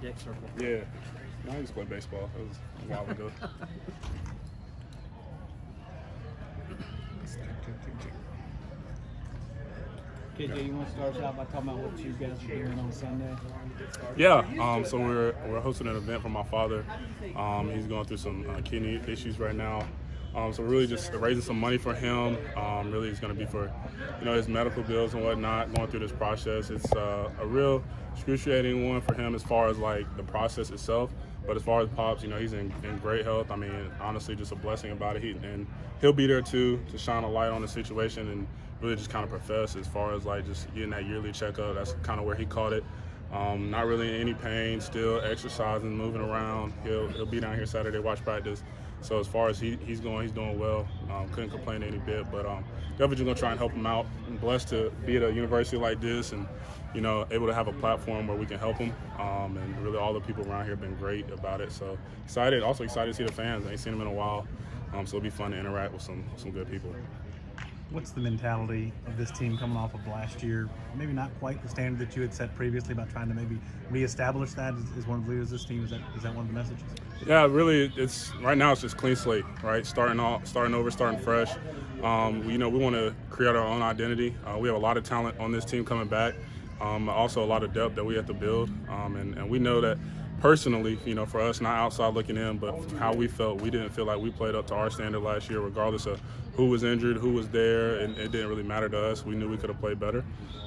deck circle? Yeah. No, I used to play baseball. It was a while ago. KJ, you want to start us out by talking about what you guys are doing on Sunday? Yeah, so we're hosting an event for my father. He's going through some kidney issues right now. So we're really just raising some money for him. Really, it's going to be for, his medical bills and whatnot. Going through this process, it's a real excruciating one for him as far as like the process itself. But as far as Pops, he's in great health. I mean, honestly, just a blessing about it. And he'll be there too to shine a light on the situation and really just kind of profess as far as like just getting that yearly checkup. That's kind of where he caught it. Not really in any pain, still exercising, moving around. He'll be down here Saturday, watch practice. So as far as he's going, he's doing well. Couldn't complain any bit, but definitely just gonna try and help him out. I'm blessed to be at a university like this and, able to have a platform where we can help him. And really all the people around here have been great about it. So excited, also excited to see the fans. I ain't seen them in a while. So it'll be fun to interact with some good people. What's the mentality of this team coming off of last year? Maybe not quite the standard that you had set previously, about trying to maybe reestablish that as one of the leaders of this team. Is that one of the messages? Yeah, really, right now it's just clean slate, right? Starting over, starting fresh. We want to create our own identity. We have a lot of talent on this team coming back. Also a lot of depth that we have to build. And we know that personally, for us, not outside looking in, but how we felt, we didn't feel like we played up to our standard last year, regardless of who was injured, who was there, and it didn't really matter to us. We knew we could have played better.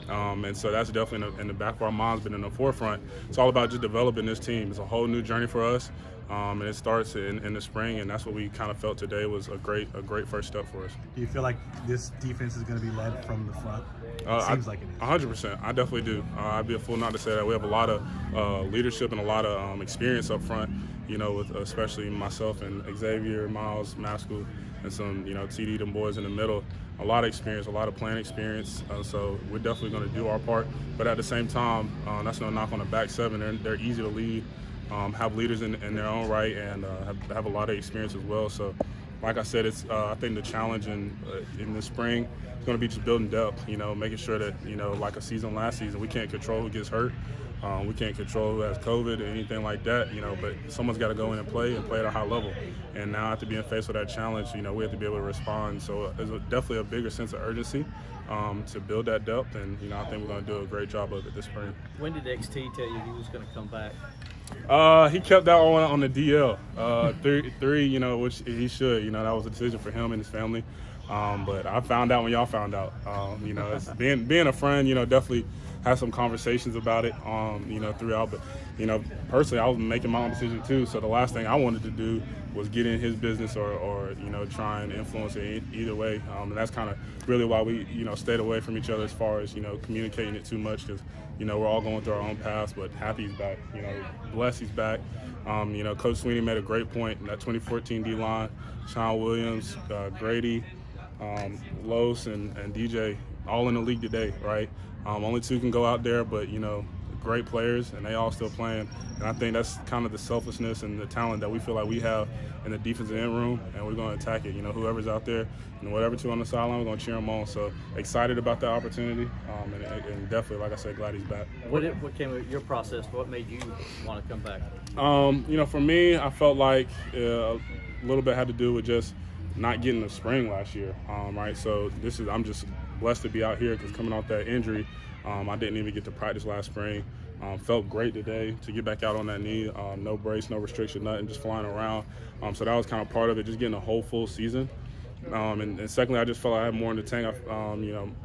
And so that's definitely in the back of our minds, been in the forefront. It's all about just developing this team. It's a whole new journey for us, and it starts in the spring, and that's what we kind of felt today was a great first step for us. Do you feel like this defense is going to be led from the front? It seems like it is. 100%. I definitely do. I'd be a fool not to say that. We have a lot of leadership and a lot of experience up front, with especially myself and Xavier, Miles, Maskell, and some, TD, them boys in the middle. A lot of experience, a lot of playing experience. So we're definitely going to do our part. But at the same time, that's no knock on the back seven. They're easy to lead, have leaders in their own right, and have a lot of experience as well. So, like I said, it's I think the challenge in the spring is going to be just building depth. Making sure that like a season last season, we can't control who gets hurt. We can't control who has COVID or anything like that, but someone's got to go in and play at a high level. And now after being faced with that challenge, we have to be able to respond. So there's definitely a bigger sense of urgency to build that depth. And, I think we're going to do a great job of it this spring. When did XT tell you he was going to come back? He kept that on the DL. Three, which he should. That was a decision for him and his family. But I found out when y'all found out. It's being a friend, definitely had some conversations about it, throughout. But, personally, I was making my own decision too. So the last thing I wanted to do was get in his business or try and influence it either way. And that's kind of really why we, stayed away from each other as far as, communicating it too much because, we're all going through our own paths. But happy he's back. Blessed he's back. Coach Swinney made a great point in that 2014 D-line. Sean Williams, Grady, Los, and DJ all in the league today, right? Only two can go out there, but, great players, and they all still playing. And I think that's kind of the selflessness and the talent that we feel like we have in the defensive end room, and we're going to attack it. Whoever's out there, whatever two on the sideline, we're going to cheer them on. So excited about that opportunity, and definitely, like I said, glad he's back. What came with your process? What made you want to come back? For me, I felt like a little bit had to do with just not getting the spring last year, right? So I'm just blessed to be out here because coming off that injury, I didn't even get to practice last spring. Felt great today to get back out on that knee. No brace, no restriction, nothing, just flying around. So that was kind of part of it, just getting a whole full season. And secondly, I just felt like I had more in the tank.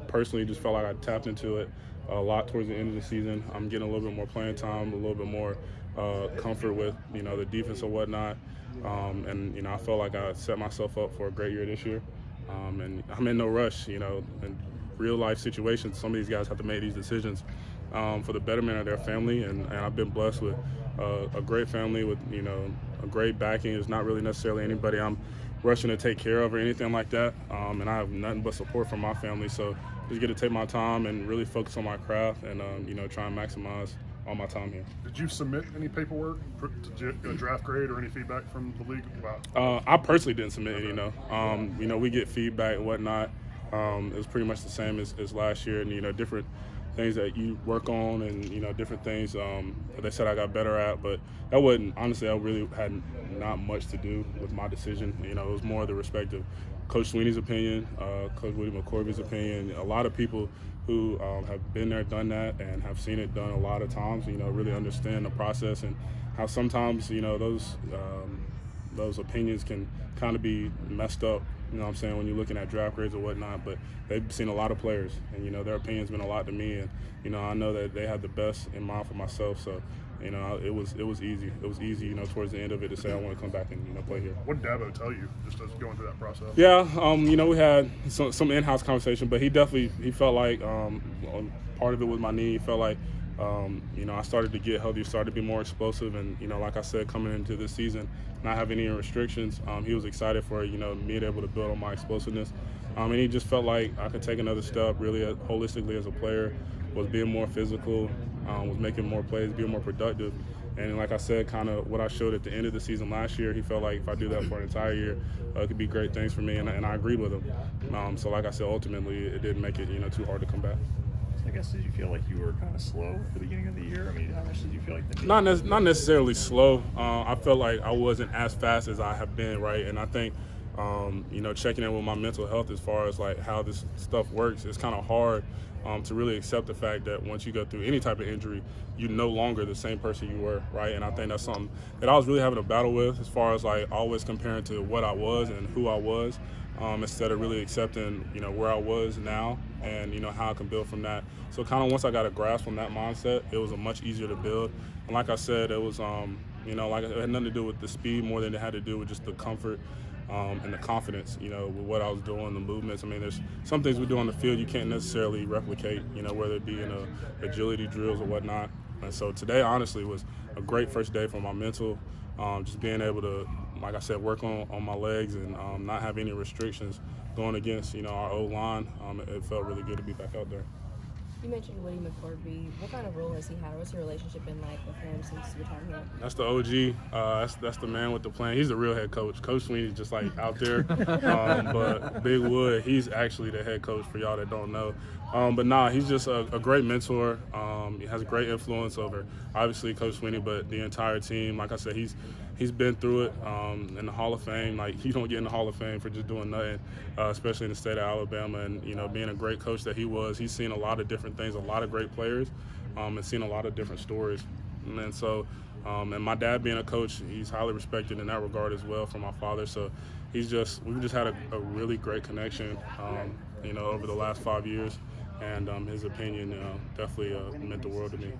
Personally just felt like I tapped into it a lot towards the end of the season. I'm getting a little bit more playing time, a little bit more comfort with, the defense and whatnot. And, I felt like I set myself up for a great year this year. And I'm in no rush, in real life situations. Some of these guys have to make these decisions for the betterment of their family. And I've been blessed with a great family with, a great backing. It's not really necessarily anybody I'm rushing to take care of or anything like that. And I have nothing but support from my family. So just get to take my time and really focus on my craft and, try and maximize all my time here. Did you submit any paperwork to a draft grade or any feedback from the league about? I personally didn't submit any, we get feedback and whatnot. It was pretty much the same as last year, and different things that you work on and, you know, different things that they said I got better at. But that wasn't, honestly, I really had not much to do with my decision. You know, it was more the respect of Coach Swinney's opinion, Coach Woody McCorvey's opinion, a lot of people who have been there, done that, and have seen it done a lot of times, you know, really understand the process and how sometimes, you know, those opinions can kind of be messed up, you know what I'm saying, when you're looking at draft grades or whatnot. But they've seen a lot of players, and, you know, their opinions mean a lot to me. And, you know, I know that they had the best in mind for myself. So, you know, it was easy. It was easy, you know, towards the end of it to say I want to come back and, you know, play here. What did Dabo tell you just as going through that process? Yeah, you know, we had some in-house conversation, but he felt like part of it was my knee. He felt like, you know, I started to get healthy, started to be more explosive, and, you know, like I said, coming into this season, not having any restrictions, he was excited for, you know, being able to build on my explosiveness, and he just felt like I could take another step, really holistically as a player, was being more physical, was making more plays, being more productive. And like I said, kind of what I showed at the end of the season last year, he felt like if I do that for an entire year, it could be great things for me, and I agreed with him. So like I said, ultimately, it didn't make it, you know, too hard to come back. I guess, did you feel like you were kind of slow at the beginning of the year? I mean, how much did you feel like not necessarily slow. I felt like I wasn't as fast as I have been, right? And I think, you know, checking in with my mental health as far as like how this stuff works, it's kind of hard to really accept the fact that once you go through any type of injury, you're no longer the same person you were, right? And I think that's something that I was really having a battle with, as far as like always comparing to what I was and who I was, instead of really accepting, you know, where I was now and, you know, how I can build from that. So kind of once I got a grasp on that mindset, it was a much easier to build. And like I said, it was, you know, like it had nothing to do with the speed more than it had to do with just the comfort and the confidence, you know, with what I was doing, the movements. I mean, there's some things we do on the field you can't necessarily replicate, you know, whether it be in agility drills or whatnot. And so today, honestly, was a great first day for my mental, just being able to, like I said, work on my legs and not have any restrictions going against, you know, our O-line. It felt really good to be back out there. You mentioned Woody McCorvey. What kind of role has he had? What's your relationship been like with him since your time here? That's the OG. That's the man with the plan. He's the real head coach. Coach Swinney's just like out there. But Big Wood, he's actually the head coach for y'all that don't know. But nah, he's just a great mentor. He has a great influence over, obviously, Coach Swinney, but the entire team. Like I said, he's been through it in the Hall of Fame. Like, you don't get in the Hall of Fame for just doing nothing, especially in the state of Alabama. And, you know, being a great coach that he was, he's seen a lot of different things, a lot of great players, and seen a lot of different stories. And so, and my dad being a coach, he's highly respected in that regard as well from my father. So we've just had a really great connection, you know, over the last 5 years. And his opinion definitely meant the world to me.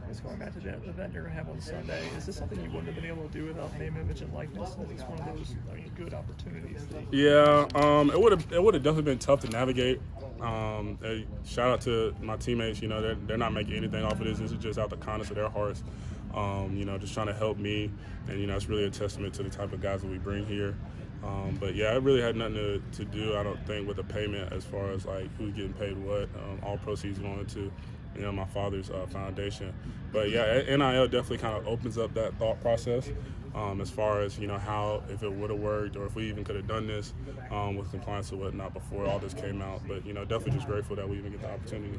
Just going back to the event you're going to have on Sunday, is this something you wouldn't have been able to do without name, image, and likeness? I think it's one of those good opportunities. Yeah, it would have definitely been tough to navigate. Shout out to my teammates. You know, they're not making anything off of this. This is just out the kindness of their hearts. You know, just trying to help me, and you know, it's really a testament to the type of guys that we bring here. But yeah, it really had nothing to do, I don't think, with the payment as far as like who's getting paid what. All proceeds going to, you know, my father's foundation. But yeah, NIL definitely kind of opens up that thought process as far as, you know, how, if it would have worked or if we even could have done this with compliance or whatnot before all this came out. But, you know, definitely just grateful that we even get the opportunity.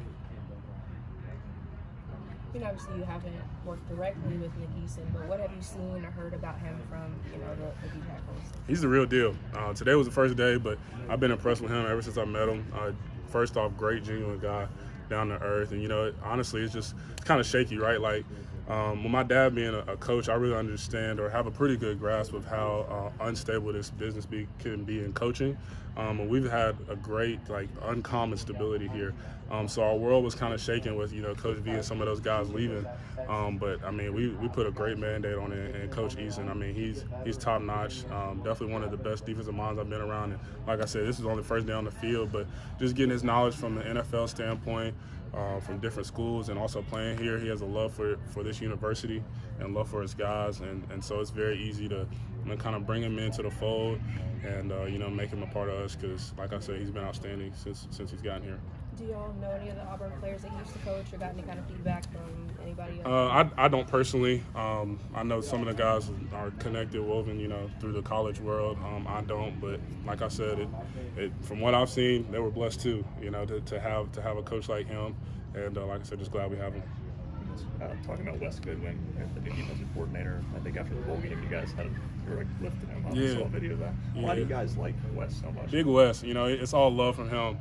I mean, obviously you haven't worked directly with Nick Eason, but what have you seen or heard about him from, you know, the D tackles? He's the real deal. Today was the first day, but I've been impressed with him ever since I met him. First off, great, genuine guy, down to earth. And, you know, honestly, it's kind of shaky, right? Like, with my dad being a coach, I really understand or have a pretty good grasp of how unstable this business can be in coaching. And we've had a great, like, uncommon stability here. So our world was kind of shaken with, you know, Coach V and some of those guys leaving. But, I mean, we put a great mandate on it, and Coach Eason, I mean, he's top-notch, definitely one of the best defensive minds I've been around. And like I said, this is only the first day on the field, but just getting his knowledge from the NFL standpoint, from different schools, and also playing here, he has a love for this university and love for his guys. And so it's very easy to kind of bring him into the fold and, you know, make him a part of us because, like I said, he's been outstanding since he's gotten here. Do y'all know any of the Auburn players that he used to coach or got any kind of feedback from anybody else? I don't personally. I know some of the guys are connected, woven, you know, through the college world. I don't, but like I said, from what I've seen, they were blessed too, you know, to have a coach like him And like I said, just glad we have him. Talking about Wes Goodwin, the new defensive coordinator, I think after the bowl game, you guys were like lifting him up. I saw a video of that. Why do you guys like Wes so much? Big Wes, you know, it's all love from him.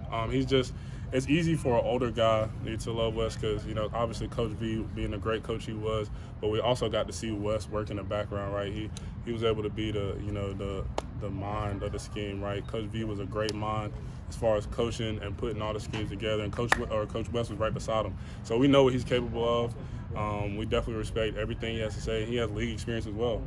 It's easy for an older guy to love Wes because, you know, obviously Coach V being a great coach he was, but we also got to see Wes work in the background, right? He was able to be the mind of the scheme, right? Coach V was a great mind as far as coaching and putting all the schemes together, and Coach Wes was right beside him. So we know what he's capable of. We definitely respect everything he has to say. He has league experience as well.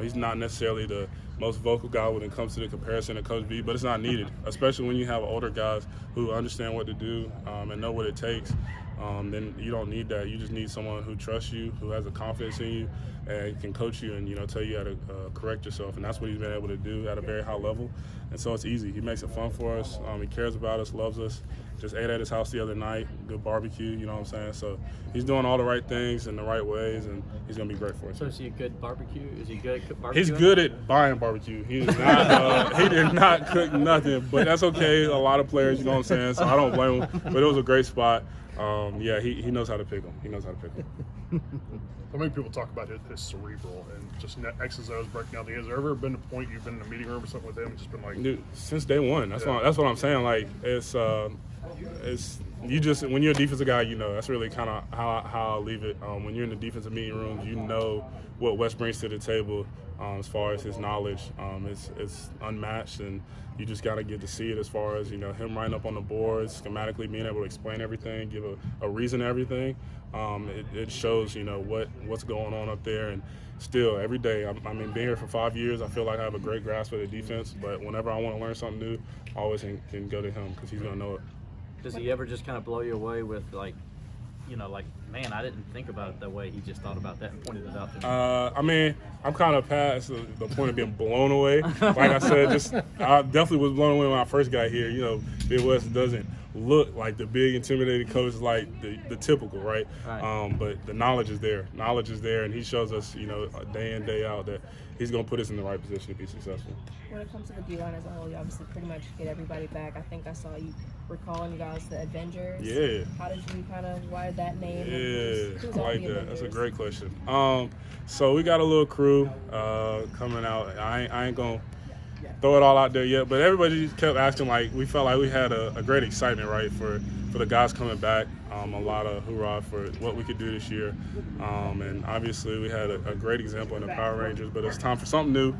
He's not necessarily the most vocal guy when it comes to the comparison to Coach V, but it's not needed, especially when you have older guys who understand what to do and know what it takes. Then you don't need that. You just need someone who trusts you, who has the confidence in you, and can coach you and, you know, tell you how to correct yourself. And that's what he's been able to do at a very high level. And so it's easy. He makes it fun for us. He cares about us, loves us. Just ate at his house the other night, good barbecue, you know what I'm saying? So he's doing all the right things in the right ways, and he's going to be great for us. So is he a good barbecue? Is he good at barbecue? He's good at buying barbecue. He is not. He did not cook nothing, but that's okay. A lot of players, you know what I'm saying? So I don't blame him. But it was a great spot. He knows how to pick them. He knows how to pick them. So many people talk about his cerebral and just X's and O's breaking down. Has there ever been a point you've been in a meeting room or something with him and just been like, dude, since day one. That's what I'm saying. Like it's you just, when you're a defensive guy, you know, that's really kind of how I'll leave it. When you're in the defensive meeting rooms, you know what Wes brings to the table as far as his knowledge. It's unmatched, and you just got to get to see it as far as, you know, him writing up on the boards, schematically being able to explain everything, give a reason to everything. It shows, you know, what's going on up there. And still, every day, I mean, being here for 5 years, I feel like I have a great grasp of the defense. But whenever I want to learn something new, I always can go to him because he's going to know it. Does he ever just kind of blow you away with, like, you know, like, man, I didn't think about it that way. He just thought about that and pointed it out to me. I mean, I'm kind of past the point of being blown away. Like I said, I definitely was blown away when I first got here. You know, Big West doesn't look like the big, intimidating coach like the typical, right? But the knowledge is there. Knowledge is there, and he shows us, you know, day in, day out that he's going to put us in the right position to be successful. When it comes to the D-line as a whole, you obviously pretty much get everybody back. I think I saw you were calling you guys the Avengers. Yeah. How did you why that name? Yeah, I like that. That's a great question. So we got a little crew coming out. I ain't going to throw it all out there yet, but everybody kept asking, like, we felt like we had a great excitement, right, for the guys coming back. A lot of hoorah for what we could do this year. And obviously we had a great example in the Power Rangers, but it's time for something new.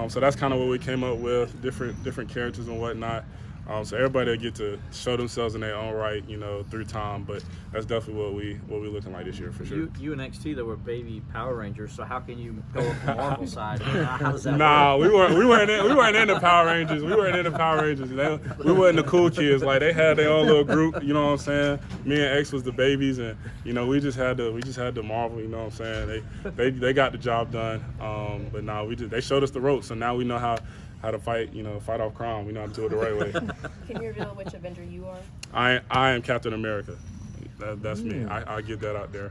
So that's kind of what we came up with, different characters and whatnot. So everybody will get to show themselves in their own right, you know, through time. But that's definitely what we're looking like this year for sure. You and XT, that were baby Power Rangers. So how can you go up the Marvel side? I mean, how does that work? we weren't in the Power Rangers. We wasn't the cool kids. Like, they had their own little group. You know what I'm saying? Me and X was the babies, and, you know, we just had to marvel. You know what I'm saying? They got the job done. But now they showed us the ropes, so now we know how to fight, you know, fight off crime. We know how to do it the right way. Can you reveal which Avenger you are? I am Captain America. That's me. I get that out there.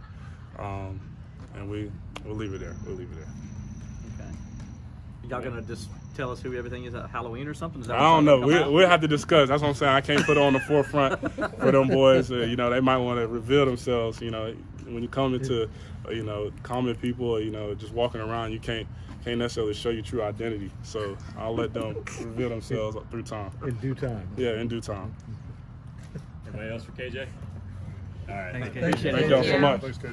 And we'll leave it there. Okay. Y'all gonna just tell us who everything is at Halloween or something? Is that I don't know. We'll have to discuss. That's what I'm saying. I can't put it on the forefront for them boys. You know, they might want to reveal themselves. You know, when you come into, you know, common people, you know, just walking around, you can't necessarily show your true identity. So I'll let them reveal themselves through time. In due time. Yeah, in due time. Anybody else for KJ? All right. Thanks, KJ. Thank y'all so much. Thanks, Coach.